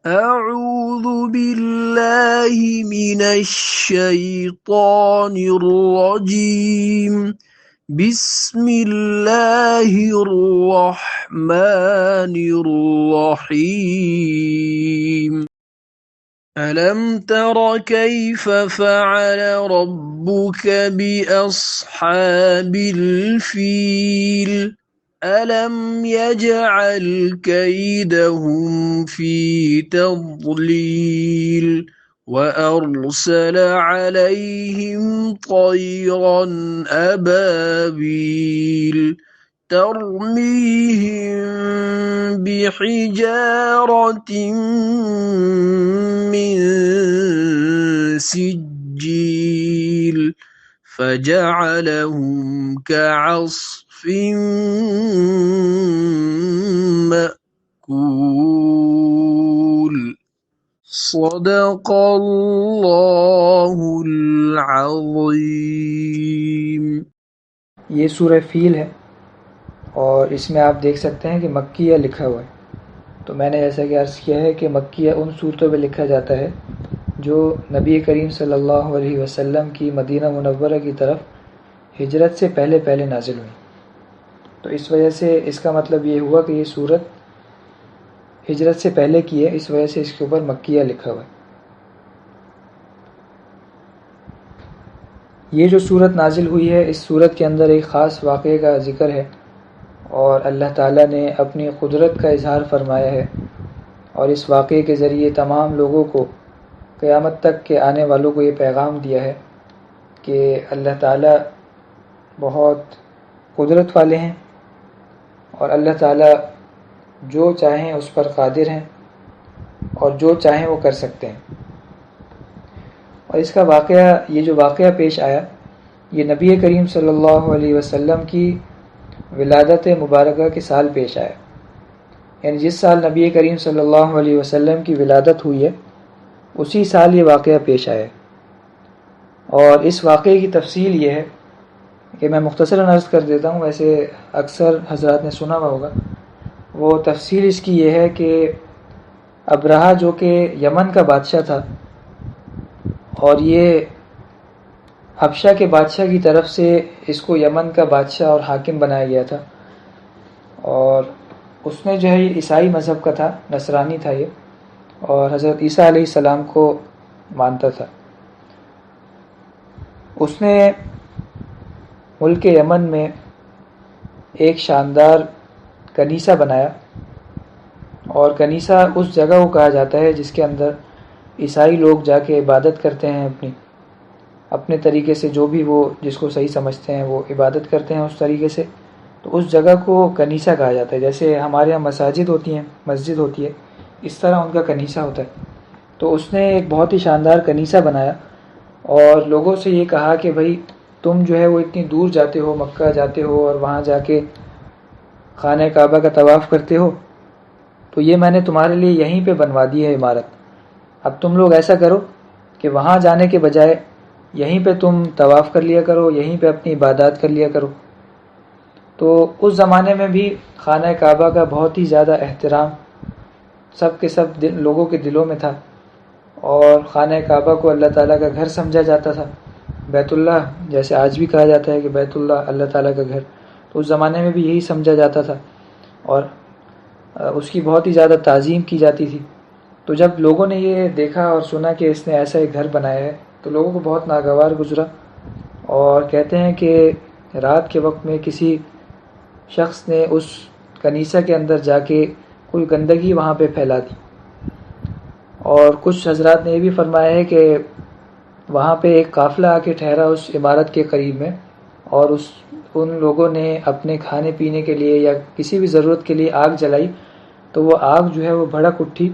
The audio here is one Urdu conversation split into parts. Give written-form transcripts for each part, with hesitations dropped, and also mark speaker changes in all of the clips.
Speaker 1: أعوذ بالله من الشيطان الرجيم. بسم الله الرحمن الرحيم. ألم تر كيف فعل ربك بأصحاب الفيل؟ ألم يجعل كيدهم في تضليل وأرسل عليهم طيرا أبابيل ترميهم بحجارة من سجيل فجعلهم كعصف مأكول. صدق اللہ العظیم۔
Speaker 2: یہ سورہ فیل ہے اور اس میں آپ دیکھ سکتے ہیں کہ مکیہ لکھا ہوا ہے۔ تو میں نے جیسا کہ عرض کیا ہے کہ مکیہ ان صورتوں پہ لکھا جاتا ہے جو نبی کریم صلی اللہ علیہ وسلم کی مدینہ منورہ کی طرف ہجرت سے پہلے پہلے نازل ہوئی۔ تو اس وجہ سے اس کا مطلب یہ ہوا کہ یہ صورت ہجرت سے پہلے کی ہے، اس وجہ سے اس کے اوپر مکیہ لکھا ہوا ہے۔ یہ جو صورت نازل ہوئی ہے، اس صورت کے اندر ایک خاص واقعے کا ذکر ہے اور اللہ تعالیٰ نے اپنی قدرت کا اظہار فرمایا ہے، اور اس واقعے کے ذریعے تمام لوگوں کو، قیامت تک کے آنے والوں کو یہ پیغام دیا ہے کہ اللہ تعالیٰ بہت قدرت والے ہیں اور اللہ تعالیٰ جو چاہیں اس پر قادر ہیں اور جو چاہیں وہ کر سکتے ہیں۔ اور اس کا واقعہ، یہ جو واقعہ پیش آیا، یہ نبی کریم صلی اللہ علیہ وسلم کی ولادت مبارکہ کے سال پیش آیا، یعنی جس سال نبی کریم صلی اللہ علیہ وسلم کی ولادت ہوئی ہے اسی سال یہ واقعہ پیش آیا۔ اور اس واقعے کی تفصیل یہ ہے کہ میں مختصراً عرض کر دیتا ہوں، ویسے اکثر حضرات نے سنا ہوا ہوگا۔ وہ تفصیل اس کی یہ ہے کہ ابرہہ جو کہ یمن کا بادشاہ تھا، اور یہ حبشہ کے بادشاہ کی طرف سے اس کو یمن کا بادشاہ اور حاکم بنایا گیا تھا، اور اس نے جو ہے یہ عیسائی مذہب کا تھا، نصرانی تھا یہ، اور حضرت عیسیٰ علیہ السلام کو مانتا تھا۔ اس نے ملک یمن میں ایک شاندار کنیسہ بنایا، اور کنیسہ اس جگہ کو کہا جاتا ہے جس کے اندر عیسائی لوگ جا کے عبادت کرتے ہیں، اپنے طریقے سے، جو بھی وہ جس کو صحیح سمجھتے ہیں وہ عبادت کرتے ہیں اس طریقے سے۔ تو اس جگہ کو کنیسہ کہا جاتا ہے، جیسے ہمارے یہاں مساجد ہوتی ہیں، مسجد ہوتی ہے، اس طرح ان کا کنیسہ ہوتا ہے۔ تو اس نے ایک بہت ہی شاندار کنیسہ بنایا اور لوگوں سے یہ کہا کہ بھائی تم جو ہے وہ اتنی دور جاتے ہو، مکہ جاتے ہو اور وہاں جا کے خانہ کعبہ کا طواف کرتے ہو، تو یہ میں نے تمہارے لیے یہیں پہ بنوا دی ہے عمارت۔ اب تم لوگ ایسا کرو کہ وہاں جانے کے بجائے یہیں پہ تم طواف کر لیا کرو، یہیں پہ اپنی عبادات کر لیا کرو۔ تو اس زمانے میں بھی خانہ کعبہ کا بہت ہی زیادہ احترام سب کے سب لوگوں کے دلوں میں تھا، اور خانہ کعبہ کو اللہ تعالیٰ کا گھر سمجھا جاتا تھا، بیت اللہ جیسے آج بھی کہا جاتا ہے کہ بیت اللہ اللہ تعالیٰ کا گھر، تو اس زمانے میں بھی یہی سمجھا جاتا تھا اور اس کی بہت ہی زیادہ تعظیم کی جاتی تھی۔ تو جب لوگوں نے یہ دیکھا اور سنا کہ اس نے ایسا ایک گھر بنایا ہے تو لوگوں کو بہت ناگوار گزرا، اور کہتے ہیں کہ رات کے وقت میں کسی شخص نے اس کنیسہ کے اندر جا کے کوئی گندگی وہاں پہ پھیلا دی، اور کچھ حضرات نے یہ بھی فرمایا ہے کہ وہاں پہ ایک قافلہ آ کے ٹھہرا اس عمارت کے قریب میں، اور ان لوگوں نے اپنے کھانے پینے کے لیے یا کسی بھی ضرورت کے لیے آگ جلائی، تو وہ آگ جو ہے وہ بھڑک اٹھی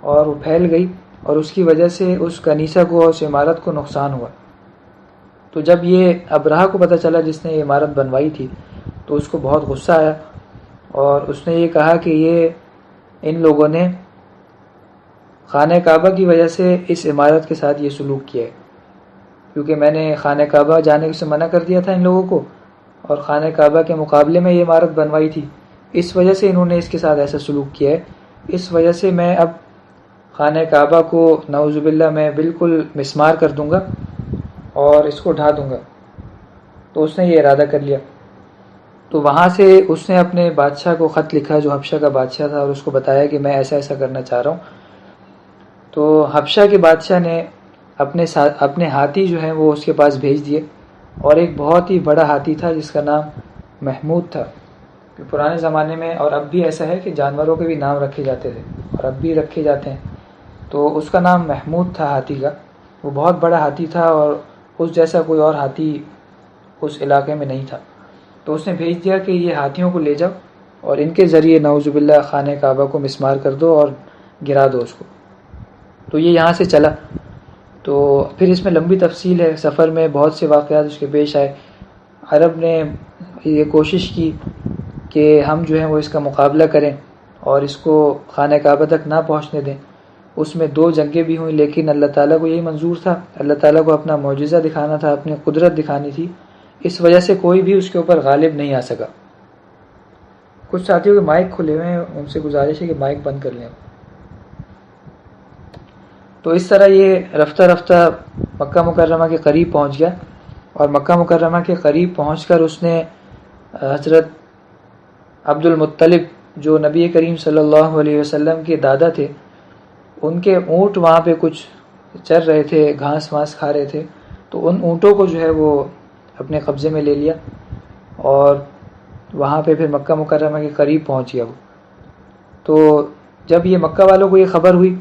Speaker 2: اور وہ پھیل گئی، اور اس کی وجہ سے اس کنیسہ کو اور اس عمارت کو نقصان ہوا۔ تو جب یہ ابرہہ کو پتہ چلا جس نے یہ عمارت بنوائی تھی، تو اس کو بہت غصہ آیا، اور اس نے یہ کہا کہ یہ ان لوگوں نے خانہ کعبہ کی وجہ سے اس عمارت کے ساتھ یہ سلوک کیا ہے، کیونکہ میں نے خانہ کعبہ جانے سے منع کر دیا تھا ان لوگوں کو، اور خانہ کعبہ کے مقابلے میں یہ عمارت بنوائی تھی، اس وجہ سے انہوں نے اس کے ساتھ ایسا سلوک کیا ہے، اس وجہ سے میں اب خانہ کعبہ کو نعوذ باللہ میں بالکل مسمار کر دوں گا اور اس کو ڈھا دوں گا۔ تو اس نے یہ ارادہ کر لیا۔ تو وہاں سے اس نے اپنے بادشاہ کو خط لکھا جو حبشہ کا بادشاہ تھا، اور اس کو بتایا کہ میں ایسا ایسا کرنا چاہ رہا ہوں۔ تو حبشہ کے بادشاہ نے اپنے ہاتھی جو ہیں وہ اس کے پاس بھیج دیے، اور ایک بہت ہی بڑا ہاتھی تھا جس کا نام محمود تھا۔ کہ پرانے زمانے میں، اور اب بھی ایسا ہے کہ جانوروں کے بھی نام رکھے جاتے تھے اور اب بھی رکھے جاتے ہیں، تو اس کا نام محمود تھا ہاتھی کا۔ وہ بہت بڑا ہاتھی تھا اور اس جیسا کوئی اور ہاتھی اس علاقے میں نہیں تھا۔ تو اس نے بھیج دیا کہ یہ ہاتھیوں کو لے جاؤ اور ان کے ذریعے نعوذ باللہ خانہ کعبہ کو مسمار کر دو اور گرا دو اس کو۔ تو یہ یہاں سے چلا۔ تو پھر اس میں لمبی تفصیل ہے، سفر میں بہت سے واقعات اس کے پیش آئے۔ عرب نے یہ کوشش کی کہ ہم جو ہیں وہ اس کا مقابلہ کریں اور اس کو خانہ کعبہ تک نہ پہنچنے دیں۔ اس میں 2 جنگیں بھی ہوئیں، لیکن اللہ تعالیٰ کو یہی منظور تھا، اللہ تعالیٰ کو اپنا معجزہ دکھانا تھا، اپنی قدرت دکھانی تھی، اس وجہ سے کوئی بھی اس کے اوپر غالب نہیں آ سکا۔ کچھ ساتھیوں کے مائک کھلے ہوئے ہیں، ان سے گزارش ہے کہ مائک بند کر لیں۔ تو اس طرح یہ رفتہ رفتہ مکہ مکرمہ کے قریب پہنچ گیا، اور مکہ مکرمہ کے قریب پہنچ کر اس نے حضرت عبد المطلب جو نبی کریم صلی اللہ علیہ وسلم کے دادا تھے، ان کے اونٹ وہاں پہ کچھ چر رہے تھے، گھاس واس کھا رہے تھے، تو ان اونٹوں کو جو ہے وہ اپنے قبضے میں لے لیا، اور وہاں پہ پھر مکہ مکرمہ کے قریب پہنچ گیا وہ۔ تو جب یہ مکہ والوں کو یہ خبر ہوئی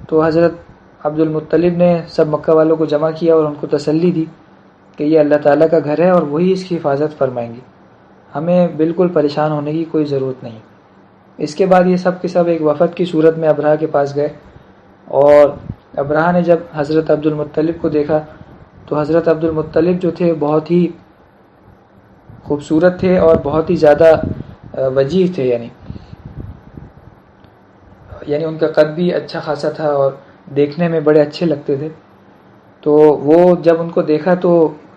Speaker 2: تو حضرت عبد المطلب نے سب مکہ والوں کو جمع کیا اور ان کو تسلی دی کہ یہ اللہ تعالیٰ کا گھر ہے اور وہی اس کی حفاظت فرمائیں گے، ہمیں بالکل پریشان ہونے کی کوئی ضرورت نہیں۔ اس کے بعد یہ سب کے سب ایک وفد کی صورت میں ابرہہ کے پاس گئے، اور ابرہہ نے جب حضرت عبد المطلب کو دیکھا تو حضرت عبد المطلب جو تھے بہت ہی خوبصورت تھے اور بہت ہی زیادہ وجیح تھے، یعنی ان کا قد بھی اچھا خاصا تھا اور دیکھنے میں بڑے اچھے لگتے تھے۔ تو وہ جب ان کو دیکھا تو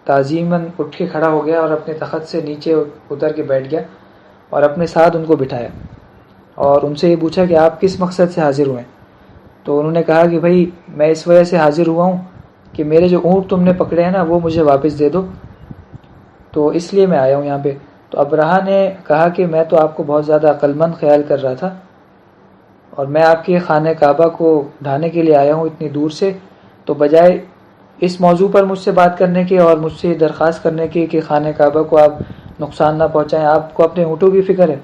Speaker 2: تعظیماً اٹھ کے کھڑا ہو گیا اور اپنے تخت سے نیچے اتر کے بیٹھ گیا اور اپنے ساتھ ان کو بٹھایا، اور ان سے یہ پوچھا کہ آپ کس مقصد سے حاضر ہوئے ہیں؟ تو انہوں نے کہا کہ بھائی میں اس وجہ سے حاضر ہوا ہوں کہ میرے جو اونٹ تم نے پکڑے ہیں نا وہ مجھے واپس دے دو، تو اس لیے میں آیا ہوں یہاں پہ۔ تو ابرہہ نے کہا کہ میں تو آپ کو بہت زیادہ عقل مند خیال کر رہا تھا، اور میں آپ کے خانہ کعبہ کو ڈھانے کے لیے آیا ہوں اتنی دور سے، تو بجائے اس موضوع پر مجھ سے بات کرنے کے اور مجھ سے درخواست کرنے کے کہ خانہ کعبہ کو آپ نقصان نہ پہنچائیں، آپ کو اپنے اونٹوں کی فکر ہے،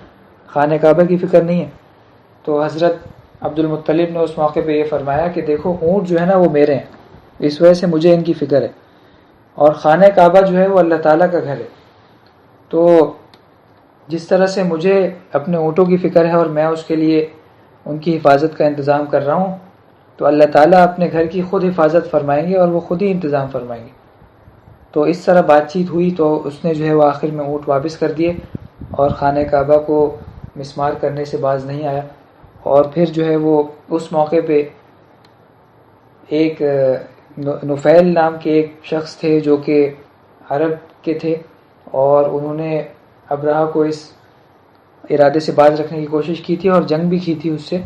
Speaker 2: خانہ کعبہ کی فکر نہیں ہے۔ تو حضرت عبد المطلب نے اس موقع پہ یہ فرمایا کہ دیکھو اونٹ جو ہے نا وہ میرے ہیں، اس وجہ سے مجھے ان کی فکر ہے، اور خانہ کعبہ جو ہے وہ اللہ تعالیٰ کا گھر ہے، تو جس طرح سے مجھے اپنے اونٹوں کی فکر ہے اور میں اس کے لیے ان کی حفاظت کا انتظام کر رہا ہوں، تو اللہ تعالیٰ اپنے گھر کی خود حفاظت فرمائیں گے اور وہ خود ہی انتظام فرمائیں گے۔ تو اس طرح بات چیت ہوئی تو اس نے جو ہے وہ آخر میں اونٹ واپس کر دیے اور خانہ کعبہ کو مسمار کرنے سے باز نہیں آیا۔ اور پھر جو ہے وہ اس موقع پہ ایک نفیل نام کے ایک شخص تھے جو کہ عرب کے تھے، اور انہوں نے ابرہہ کو اس ارادے سے باز رکھنے کی کوشش کی تھی اور جنگ بھی کی تھی اس سے،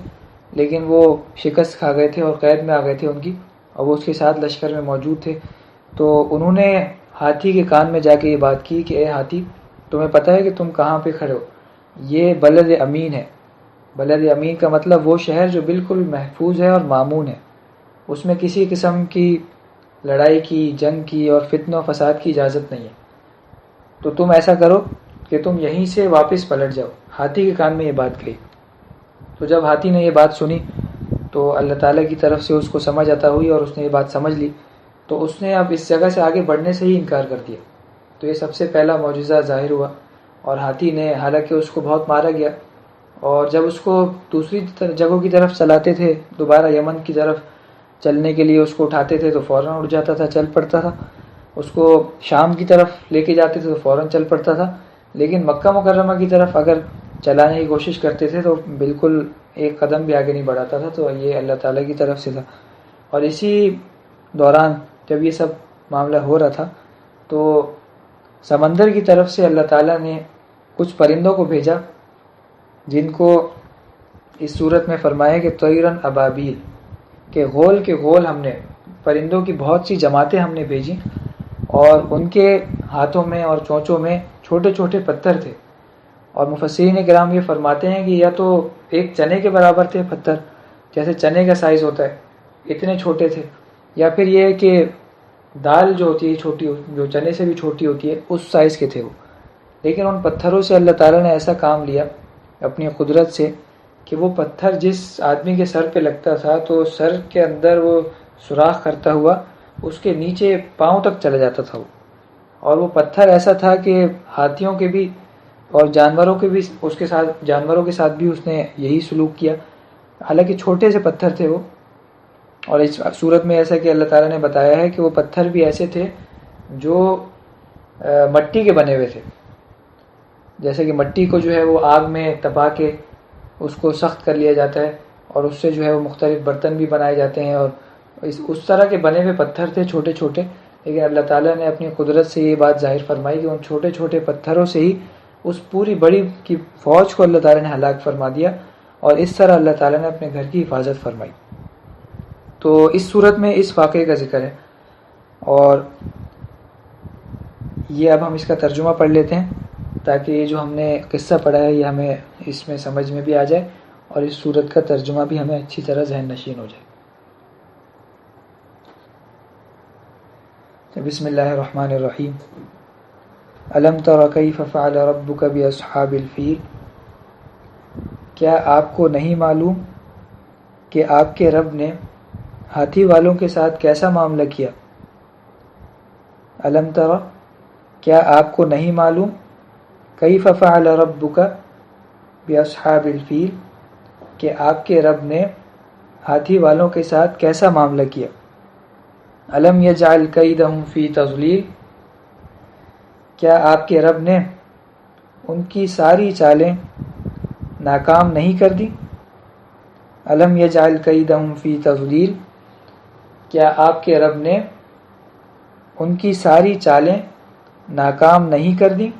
Speaker 2: لیکن وہ شکست کھا گئے تھے اور قید میں آ گئے تھے ان کی، اور وہ اس کے ساتھ لشکر میں موجود تھے۔ تو انہوں نے ہاتھی کے کان میں جا کے یہ بات کی کہ اے ہاتھی، تمہیں پتہ ہے کہ تم کہاں پہ کھڑے ہو؟ یہ بلد امین ہے۔ بلد امین کا مطلب وہ شہر جو بالکل محفوظ ہے اور مامون ہے، اس میں کسی قسم کی لڑائی کی، جنگ کی اور فتنہ و فساد کی اجازت نہیں ہے، تو تم ایسا کرو کہ تم یہیں سے واپس پلٹ جاؤ۔ ہاتھی کے کان میں یہ بات کہی۔ تو جب ہاتھی نے یہ بات سنی تو اللہ تعالیٰ کی طرف سے اس کو سمجھ عطا ہوئی اور اس نے یہ بات سمجھ لی، تو اس نے اب اس جگہ سے آگے بڑھنے سے ہی انکار کر دیا۔ تو یہ سب سے پہلا معجزہ ظاہر ہوا، اور ہاتھی نے، حالانکہ اس کو بہت مارا گیا، اور جب اس کو دوسری جگہوں کی طرف چلاتے تھے، دوبارہ یمن کی طرف چلنے کے لیے اس کو اٹھاتے تھے تو فوراً اٹھ جاتا تھا، چل پڑتا تھا، اس کو شام کی طرف لے کے جاتے تھے تو فوراً چل پڑتا تھا، لیکن مکہ مکرمہ کی طرف اگر چلانے کی کوشش کرتے تھے تو بالکل ایک قدم بھی آگے نہیں بڑھاتا تھا۔ تو یہ اللہ تعالیٰ کی طرف سے تھا۔ اور اسی دوران جب یہ سب معاملہ ہو رہا تھا تو سمندر کی طرف سے اللہ تعالیٰ نے کچھ پرندوں کو بھیجا، جن کو اس صورت میں فرمایا کہ طیراً ابابیل، کہ غول کے غول ہم نے پرندوں کی بہت سی جماعتیں ہم نے بھیجیں، اور ان کے ہاتھوں میں اور چونچوں میں چھوٹے چھوٹے پتھر تھے، اور مفسرین کرام یہ فرماتے ہیں کہ یا تو ایک چنے کے برابر تھے پتھر، جیسے چنے کا سائز ہوتا ہے اتنے چھوٹے تھے، یا پھر یہ کہ دال جو ہوتی ہے چھوٹی، جو چنے سے بھی چھوٹی ہوتی ہے، اس سائز کے تھے وہ۔ لیکن ان پتھروں سے اللہ تعالیٰ نے ایسا کام لیا اپنی قدرت سے کہ وہ پتھر جس آدمی کے سر پہ لگتا تھا تو سر کے اندر وہ سوراخ کرتا ہوا اس کے نیچے پاؤں تک چلا جاتا تھا وہ، اور وہ پتھر ایسا تھا کہ ہاتھیوں کے بھی اور جانوروں کے بھی اس کے ساتھ، جانوروں کے ساتھ بھی اس نے یہی سلوک کیا، حالانکہ چھوٹے سے پتھر تھے وہ۔ اور اس صورت میں ایسا کہ اللہ تعالیٰ نے بتایا ہے کہ وہ پتھر بھی ایسے تھے جو مٹی کے بنے ہوئے تھے، جیسے کہ مٹی کو جو ہے وہ آگ میں تپا کے اس کو سخت کر لیا جاتا ہے، اور اس سے جو ہے وہ مختلف برتن بھی بنائے جاتے ہیں، اور اس طرح کے بنے ہوئے پتھر تھے چھوٹے چھوٹے۔ لیکن اللہ تعالیٰ نے اپنی قدرت سے یہ بات ظاہر فرمائی کہ ان چھوٹے چھوٹے پتھروں سے ہی اس پوری بڑی کی فوج کو اللہ تعالیٰ نے ہلاک فرما دیا، اور اس طرح اللہ تعالیٰ نے اپنے گھر کی حفاظت فرمائی۔ تو اس صورت میں اس واقعے کا ذکر ہے، اور یہ اب ہم اس کا ترجمہ پڑھ لیتے ہیں تاکہ یہ جو ہم نے قصہ پڑھا ہے یہ ہمیں اس میں سمجھ میں بھی آ جائے، اور اس صورت کا ترجمہ بھی ہمیں اچھی طرح ذہن نشین ہو جائے۔ بسم اللہ الرحمن الرحیم۔ الم تر کیف فعل ربک باصحاب الفیل، کیا آپ کو نہیں معلوم کہ آپ کے رب نے ہاتھی والوں کے ساتھ کیسا معاملہ کیا؟ الم تر، کیا آپ کو نہیں معلوم، کیف فعل ربک باصحاب الفیل، کہ آپ کے رب نے ہاتھی والوں کے ساتھ کیسا معاملہ کیا؟ الم یجعل کیدہم فی تضلیل، کیا آپ کے رب نے ان کی ساری چالیں ناکام نہیں کر دی؟ الم یجعل کیدہم فی تضلیل، کیا آپ کے رب نے ان کی ساری چالیں ناکام نہیں کر دی؟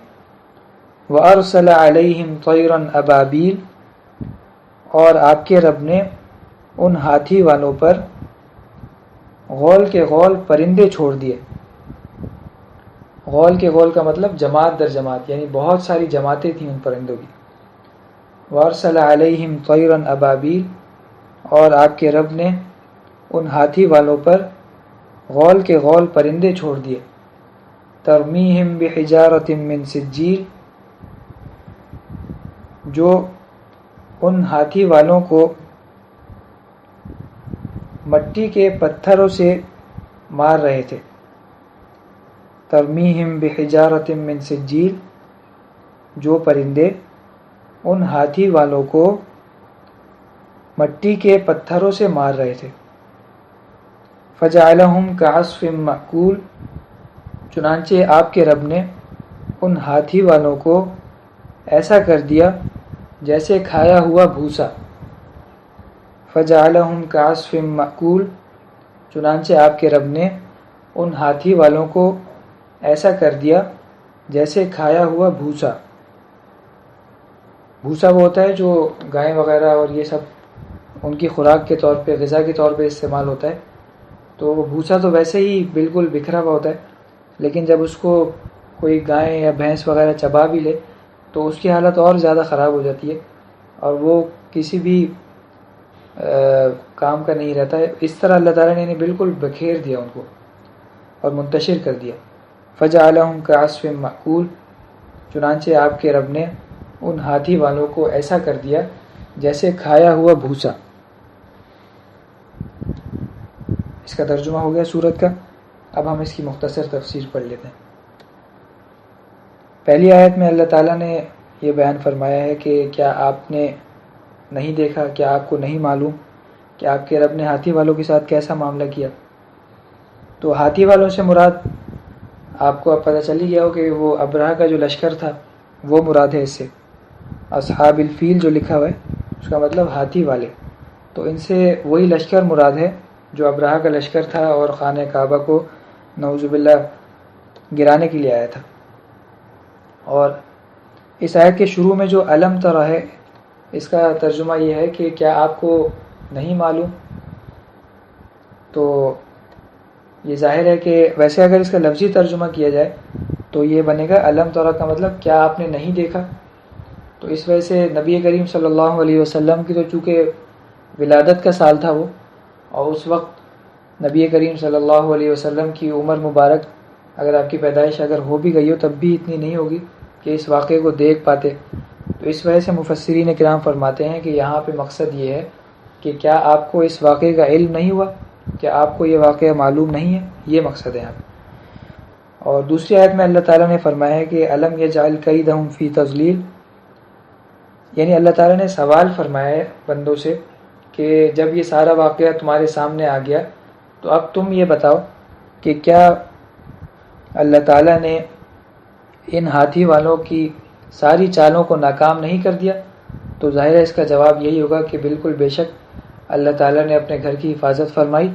Speaker 2: وَأَرْسَلَ عَلَيْهِمْ طَيْرًا أَبَابِيلَ، اور آپ کے رب نے ان ہاتھی والوں پر غول کے غول پرندے چھوڑ دیے۔ غول کے غول کا مطلب جماعت در جماعت، یعنی بہت ساری جماعتیں تھیں ان پرندوں کی۔ وَأَرْسَلَ عَلَيْهِمْ طَيْرًا أَبَابِيلَ، اور آپ کے رب نے ان ہاتھی والوں پر غول کے غول پرندے چھوڑ دیے۔ تَرْمِيهِمْ بِحِجَارَةٍ مِّن سِجِّيلٍ، جو ان ہاتھی والوں کو مٹی کے پتھروں سے مار رہے تھے۔ ترمیہم بحجارۃ من سجیل، جو پرندے ان ہاتھی والوں کو مٹی کے پتھروں سے مار رہے تھے۔ فجعلہم کعصف مأکول، چنانچہ آپ کے رب نے ان ہاتھی والوں کو ایسا کر دیا جیسے کھایا ہوا بھوسا۔ فجعلہم کعصف مأکول، چنانچہ آپ کے رب نے ان ہاتھی والوں کو ایسا کر دیا جیسے کھایا ہوا بھوسا۔ بھوسا وہ ہوتا ہے جو گائیں وغیرہ اور یہ سب ان کی خوراک کے طور پہ، غذا کے طور پہ استعمال ہوتا ہے۔ تو وہ بھوسا تو ویسے ہی بالکل بکھرا ہوا ہوتا ہے، لیکن جب اس کو کوئی گائے یا بھینس وغیرہ چبا بھی لے تو اس کی حالت اور زیادہ خراب ہو جاتی ہے، اور وہ کسی بھی کام کا نہیں رہتا ہے۔ اس طرح اللہ تعالیٰ نے انہیں بالکل بکھیر دیا ان کو اور منتشر کر دیا۔ فجعلہم کعصف مأکول، چنانچہ آپ کے رب نے ان ہاتھی والوں کو ایسا کر دیا جیسے کھایا ہوا بھوسا۔ اس کا ترجمہ ہو گیا سورت کا۔ اب ہم اس کی مختصر تفسیر پڑھ لیتے ہیں۔ پہلی آیت میں اللہ تعالیٰ نے یہ بیان فرمایا ہے کہ کیا آپ نے نہیں دیکھا، کیا آپ کو نہیں معلوم کہ آپ کے رب نے ہاتھی والوں کے ساتھ کیسا معاملہ کیا؟ تو ہاتھی والوں سے مراد آپ کو اب پتہ چل ہی گیا ہو کہ وہ ابرہہ کا جو لشکر تھا وہ مراد ہے اس سے۔ اصحاب الفیل جو لکھا ہوا ہے اس کا مطلب ہاتھی والے، تو ان سے وہی لشکر مراد ہے جو ابرہہ کا لشکر تھا اور خانہ کعبہ کو نعوذ باللہ گرانے کے لیے آیا تھا۔ اور اس آیت کے شروع میں جو الم تر ہے، اس کا ترجمہ یہ ہے کہ کیا آپ کو نہیں معلوم، تو یہ ظاہر ہے کہ ویسے اگر اس کا لفظی ترجمہ کیا جائے تو یہ بنے گا علم ترا کا مطلب کیا آپ نے نہیں دیکھا. تو اس وجہ سے نبی کریم صلی اللہ علیہ وسلم کی تو چونکہ ولادت کا سال تھا وہ، اور اس وقت نبی کریم صلی اللہ علیہ وسلم کی عمر مبارک اگر آپ کی پیدائش اگر ہو بھی گئی ہو تب بھی اتنی نہیں ہوگی کہ اس واقعے کو دیکھ پاتے. تو اس وجہ سے مفسرین کرام فرماتے ہیں کہ یہاں پہ مقصد یہ ہے کہ کیا آپ کو اس واقعے کا علم نہیں ہوا، کیا آپ کو یہ واقعہ معلوم نہیں ہے، یہ مقصد ہے یہاں پہ. اور دوسری آیت میں اللہ تعالیٰ نے فرمایا ہے کہ علم یجعل کیدہم فی تضلیل، یعنی اللہ تعالیٰ نے سوال فرمایا ہے بندوں سے کہ جب یہ سارا واقعہ تمہارے سامنے آ گیا تو اب تم یہ بتاؤ کہ کیا اللہ تعالیٰ نے ان ہاتھی والوں کی ساری چالوں کو ناکام نہیں کر دیا؟ تو ظاہر ہے اس کا جواب یہی ہوگا کہ بالکل بے شک اللہ تعالیٰ نے اپنے گھر کی حفاظت فرمائی،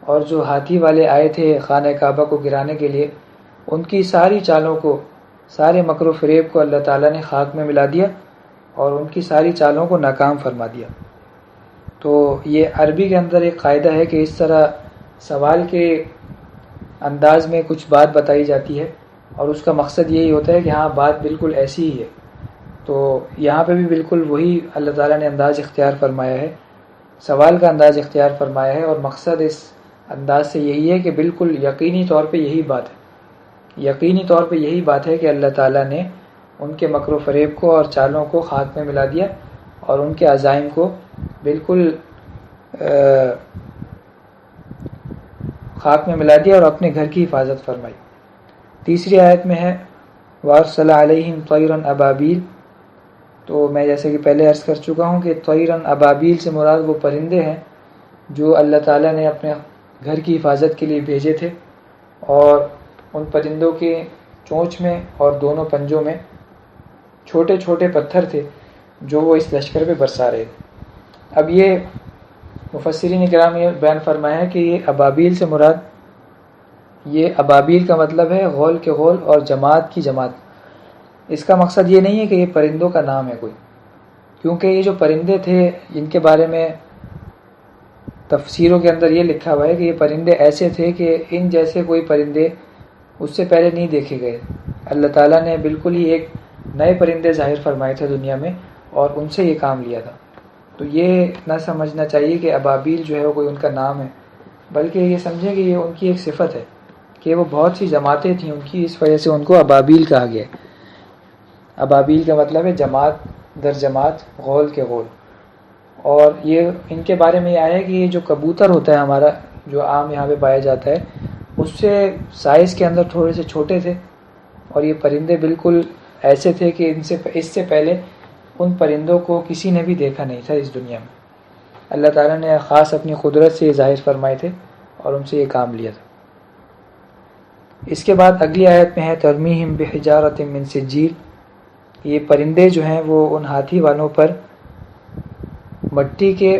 Speaker 2: اور جو ہاتھی والے آئے تھے خانہ کعبہ کو گرانے کے لیے ان کی ساری چالوں کو، سارے مکر و فریب کو اللہ تعالیٰ نے خاک میں ملا دیا اور ان کی ساری چالوں کو ناکام فرما دیا. تو یہ عربی کے اندر ایک قاعدہ ہے کہ اس طرح سوال کے انداز میں کچھ بات بتائی جاتی ہے اور اس کا مقصد یہی ہوتا ہے کہ ہاں بات بالکل ایسی ہی ہے. تو یہاں پہ بھی بالکل وہی اللہ تعالیٰ نے انداز اختیار فرمایا ہے، سوال کا انداز اختیار فرمایا ہے، اور مقصد اس انداز سے یہی ہے کہ بالکل یقینی طور پہ یہی بات ہے، یقینی طور پہ یہی بات ہے کہ اللہ تعالیٰ نے ان کے مکر و فریب کو اور چالوں کو خاک میں ملا دیا اور ان کے عزائم کو بالکل خاک میں ملا دیا اور اپنے گھر کی حفاظت فرمائی. تیسری آیت میں ہے وَأَرْسَلَ عَلَيْهِمْ طَيْرًا أَبَابِيلَ. تو میں جیسے کہ پہلے عرض کر چکا ہوں کہ طیرن ابابیل سے مراد وہ پرندے ہیں جو اللہ تعالیٰ نے اپنے گھر کی حفاظت کے لیے بھیجے تھے، اور ان پرندوں کے چونچ میں اور دونوں پنجوں میں چھوٹے چھوٹے پتھر تھے جو وہ اس لشکر پہ برسا رہے تھے. اب یہ مفسرین کرام نے بیان فرمایا ہے کہ یہ ابابیل سے مراد، یہ ابابیل کا مطلب ہے غول کے غول اور جماعت کی جماعت. اس کا مقصد یہ نہیں ہے کہ یہ پرندوں کا نام ہے کوئی، کیونکہ یہ جو پرندے تھے ان کے بارے میں تفسیروں کے اندر یہ لکھا ہوا ہے کہ یہ پرندے ایسے تھے کہ ان جیسے کوئی پرندے اس سے پہلے نہیں دیکھے گئے. اللہ تعالیٰ نے بالکل ہی ایک نئے پرندے ظاہر فرمائے تھے دنیا میں اور ان سے یہ کام لیا تھا. تو یہ نہ سمجھنا چاہیے کہ ابابیل جو ہے وہ کوئی ان کا نام ہے، بلکہ یہ سمجھیں کہ یہ ان کی ایک صفت ہے کہ وہ بہت سی جماعتیں تھیں ان کی، اس وجہ سے ان کو ابابیل کہا گیا ہے. ابابیل کا مطلب ہے جماعت در جماعت، غول کے غول. اور یہ ان کے بارے میں یہ آیا ہے کہ یہ جو کبوتر ہوتا ہے ہمارا جو عام یہاں پہ پایا جاتا ہے اس سے سائز کے اندر تھوڑے سے چھوٹے تھے، اور یہ پرندے بالکل ایسے تھے کہ اس سے پہلے ان پرندوں کو کسی نے بھی دیکھا نہیں تھا اس دنیا میں. اللہ تعالیٰ نے خاص اپنی قدرت سے یہ ظاہر فرمائے تھے اور ان سے یہ کام لیا تھا. اس کے بعد اگلی آیت میں ہے ترمیہم بحجارۃ من سجیل. یہ پرندے جو ہیں وہ ان ہاتھی والوں پر مٹی کے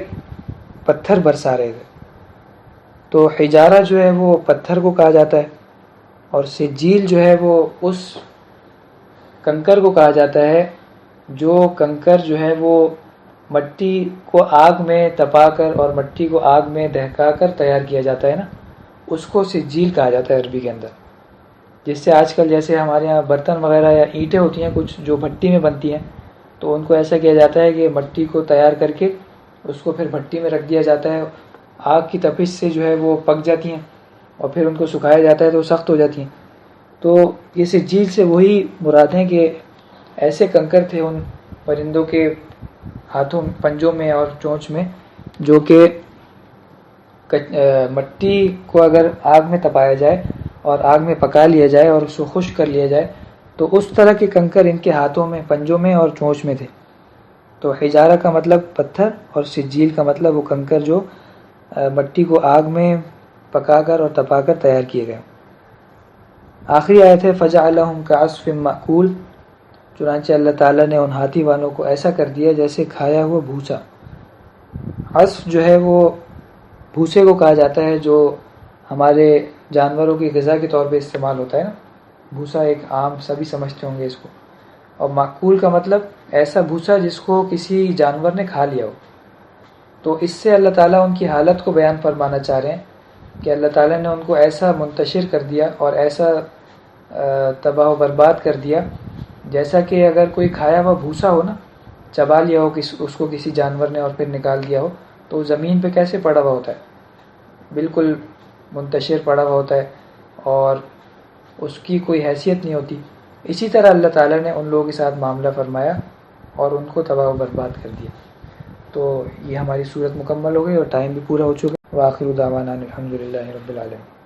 Speaker 2: پتھر برسا رہے تھے. تو حجارہ جو ہے وہ پتھر کو کہا جاتا ہے، اور سجیل جو ہے وہ اس کنکر کو کہا جاتا ہے جو کنکر جو ہے وہ مٹی کو آگ میں تپا کر اور مٹی کو آگ میں دہکا کر تیار کیا جاتا ہے نا، اس کو سجیل کہا جاتا ہے عربی کے اندر. جس سے آج کل جیسے ہمارے یہاں برتن وغیرہ یا اینٹیں ہوتی ہیں کچھ جو بھٹی میں بنتی ہیں، تو ان کو ایسا کیا جاتا ہے کہ مٹی کو تیار کر کے اس کو پھر بھٹی میں رکھ دیا جاتا ہے، آگ کی تپش سے جو ہے وہ پک جاتی ہیں اور پھر ان کو سکھایا جاتا ہے تو سخت ہو جاتی ہیں. تو یہ سجیل سے وہی مراد ہیں کہ ایسے کنکر تھے ان پرندوں کے ہاتھوں، پنجوں میں اور چونچ میں، جو کہ مٹی کو اگر آگ میں تپایا جائے اور آگ میں پکا لیا جائے اور اس کو خشک کر لیا جائے تو اس طرح کے کنکر ان کے ہاتھوں میں، پنجوں میں اور چونچ میں تھے. تو حجارہ کا مطلب پتھر اور سجیل کا مطلب وہ کنکر جو مٹی کو آگ میں پکا کر اور تپا کر تیار کیے گئے. آخری آیت ہے فجعلہم کعصف مأکول. چنانچہ اللہ تعالیٰ نے ان ہاتھی والوں کو ایسا کر دیا جیسے کھایا ہوا بھوسا. عصف جو ہے وہ بھوسے کو کہا جاتا ہے جو ہمارے جانوروں کی غذا کے طور پہ استعمال ہوتا ہے نا، بھوسا ایک عام سبھی سمجھتے ہوں گے اس کو. اور مأکول کا مطلب ایسا بھوسا جس کو کسی جانور نے کھا لیا ہو. تو اس سے اللہ تعالیٰ ان کی حالت کو بیان فرمانا چاہ رہے ہیں کہ اللہ تعالیٰ نے ان کو ایسا منتشر کر دیا اور ایسا تباہ و برباد کر دیا جیسا کہ اگر کوئی کھایا ہوا بھوسا ہو نا، چبا لیا ہو اس کو کسی جانور نے اور پھر نکال دیا ہو، تو زمین پہ کیسے پڑا ہوا ہوتا ہے، بالکل منتشر پڑا ہوا ہوتا ہے اور اس کی کوئی حیثیت نہیں ہوتی. اسی طرح اللہ تعالیٰ نے ان لوگوں کے ساتھ معاملہ فرمایا اور ان کو تباہ و برباد کر دیا. تو یہ ہماری صورت مکمل ہو گئی اور ٹائم بھی پورا ہو چکا ہے. وآخر دعوانا الحمد للہ رب العالمین.